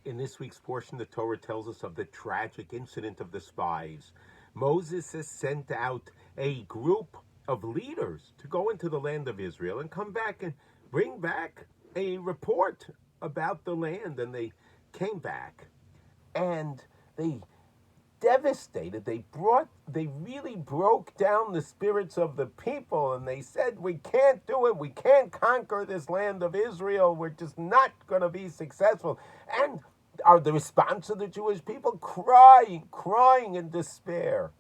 In this week's portion, the Torah tells us of the tragic incident of the spies. Moses has sent out a group of leaders to go into the land of Israel and come back and bring back a report about the land. And they came back and they devastated. They really broke down the spirits of the people, and they said, we can't do it. We can't conquer this land of Israel. We're just not going to be successful. And the response of the Jewish people, crying in despair.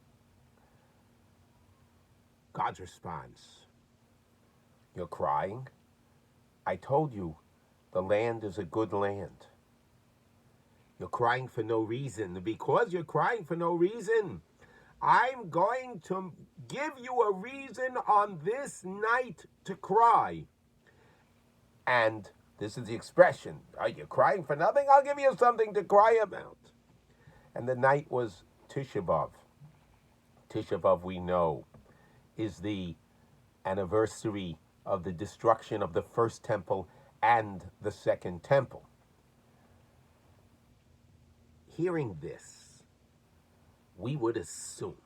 God's response: you're crying? I told you the land is a good land. You're crying for no reason. Because you're crying for no reason, I'm going to give you a reason on this night to cry. And this is the expression: are you crying for nothing? I'll give you something to cry about. And the night was Tisha B'Av. Tisha B'Av, we know, is the anniversary of the destruction of the first temple and the second temple. Hearing this, we would assume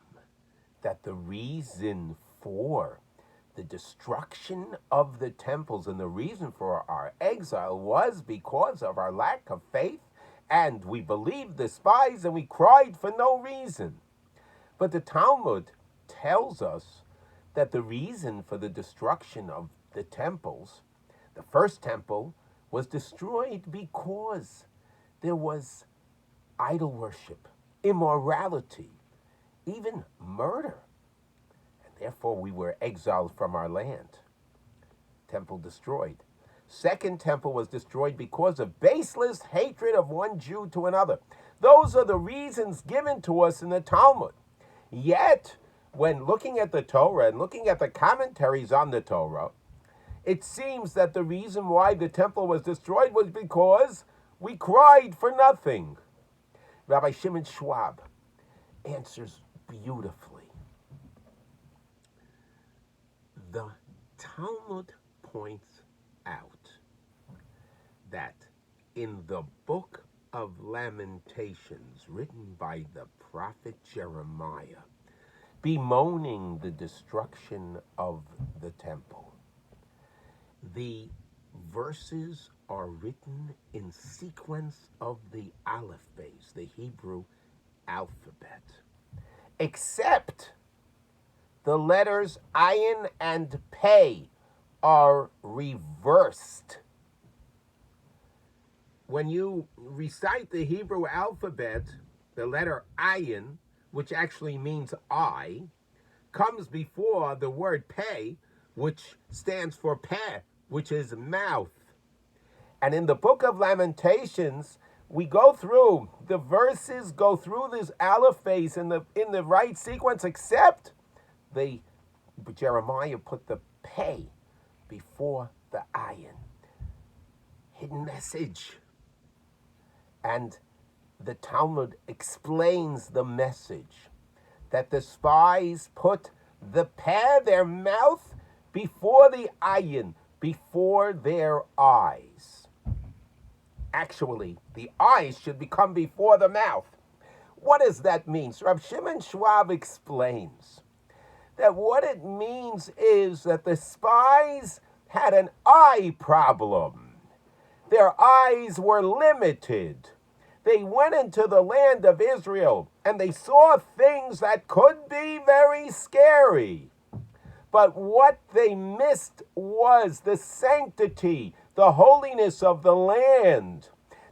that the reason for the destruction of the temples and the reason for our exile was because of our lack of faith, and we believed the spies and we cried for no reason. But the Talmud tells us that the reason for the destruction of the temples, the first temple, was destroyed because there was idol worship, immorality, even murder. And therefore we were exiled from our land. Temple destroyed. Second temple was destroyed because of baseless hatred of one Jew to another. Those are the reasons given to us in the Talmud. Yet, when looking at the Torah and looking at the commentaries on the Torah, it seems that the reason why the temple was destroyed was because we cried for nothing. Rabbi Shimon Schwab answers beautifully. The Talmud points out that in the book of Lamentations, written by the prophet Jeremiah, bemoaning the destruction of the temple, the verses are written in sequence of the Aleph base, the Hebrew alphabet, except the letters Ayin and Pei are reversed. When you recite the Hebrew alphabet, the letter Ayin, which actually means I, comes before the word Pei, which stands for Peh, which is mouth. And in the book of Lamentations, we go through, the verses go through this aleph base in the right sequence, except Jeremiah put the Pei before the Ayin. Hidden message. And the Talmud explains the message that the spies put the Peh, their mouth, before the Ayin, before their eyes. Actually, the eyes should become before the mouth. What does that mean? So Rav Shimon Schwab explains that what it means is that the spies had an eye problem. Their eyes were limited. They went into the land of Israel and they saw things that could be very scary. But what they missed was the sanctity, the holiness of the land.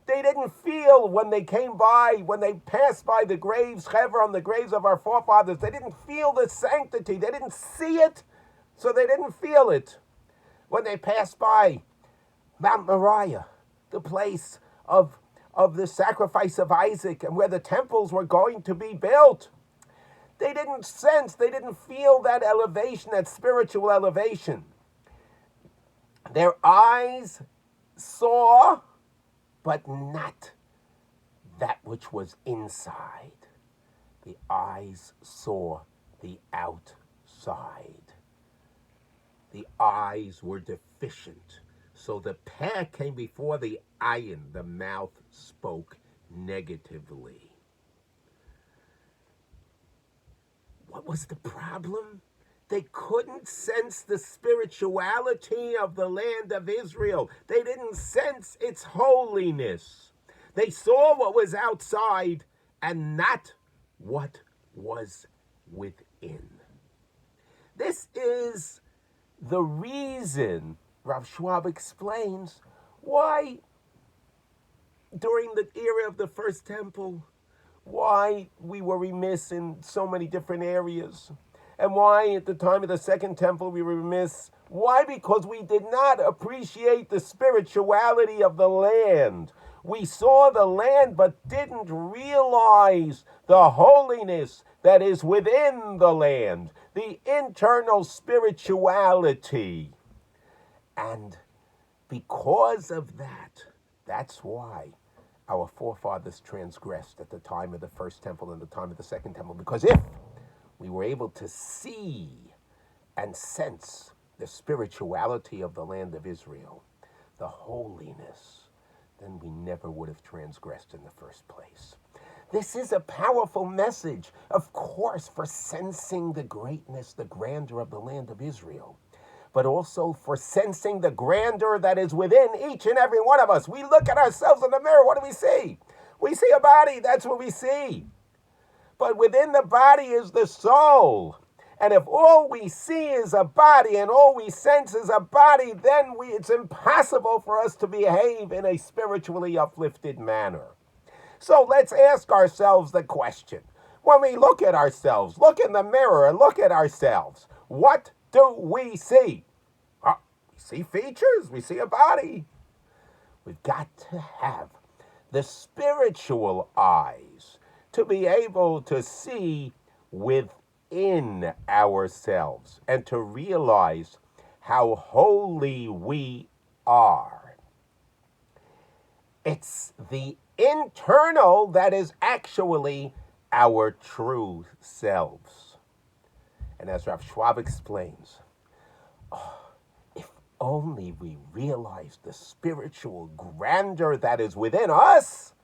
They didn't feel when they passed by the graves, Hebron, the graves of our forefathers, they didn't feel the sanctity. They didn't see it, so they didn't feel it. When they passed by Mount Moriah, the place of the sacrifice of Isaac and where the temples were going to be built, they didn't feel that elevation, that spiritual elevation. Their eyes saw, but not that which was inside. The eyes saw the outside. The eyes were deficient. So the pear came before the ayin. The mouth spoke negatively. What was the problem? They couldn't sense the spirituality of the land of Israel. They didn't sense its holiness. They saw what was outside and not what was within. This is the reason, Rav Schwab explains, why during the era of the First Temple, why we were remiss in so many different areas. And why at the time of the Second Temple we were remiss. Why? Because we did not appreciate the spirituality of the land. We saw the land but didn't realize the holiness that is within the land, the internal spirituality. And because of that, that's why our forefathers transgressed at the time of the First Temple and the time of the Second Temple. Because if we were able to see and sense the spirituality of the land of Israel, the holiness, then we never would have transgressed in the first place. This is a powerful message, of course, for sensing the greatness, the grandeur of the land of Israel, but also for sensing the grandeur that is within each and every one of us. We look at ourselves in the mirror, what do we see? We see a body, that's what we see. But within the body is the soul. And if all we see is a body and all we sense is a body, then it's impossible for us to behave in a spiritually uplifted manner. So let's ask ourselves the question. When we look at ourselves, look in the mirror and look at ourselves, what do we see? We see features, we see a body. We've got to have the spiritual eyes to be able to see within ourselves and to realize how holy we are. It's the internal that is actually our true selves. And as Rav Schwab explains, if only we realize the spiritual grandeur that is within us,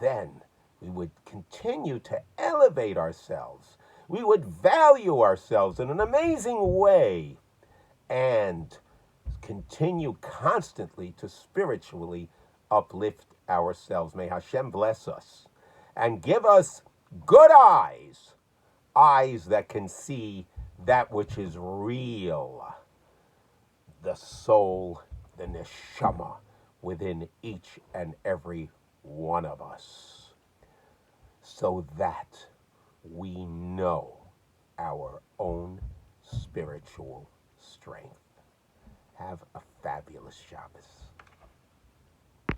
then we would continue to elevate ourselves. We would value ourselves in an amazing way and continue constantly to spiritually uplift ourselves. May Hashem bless us and give us good eyes, eyes that can see that which is real, the soul, the neshama within each and every one of us, so that we know our own spiritual strength. Have a fabulous Shabbos.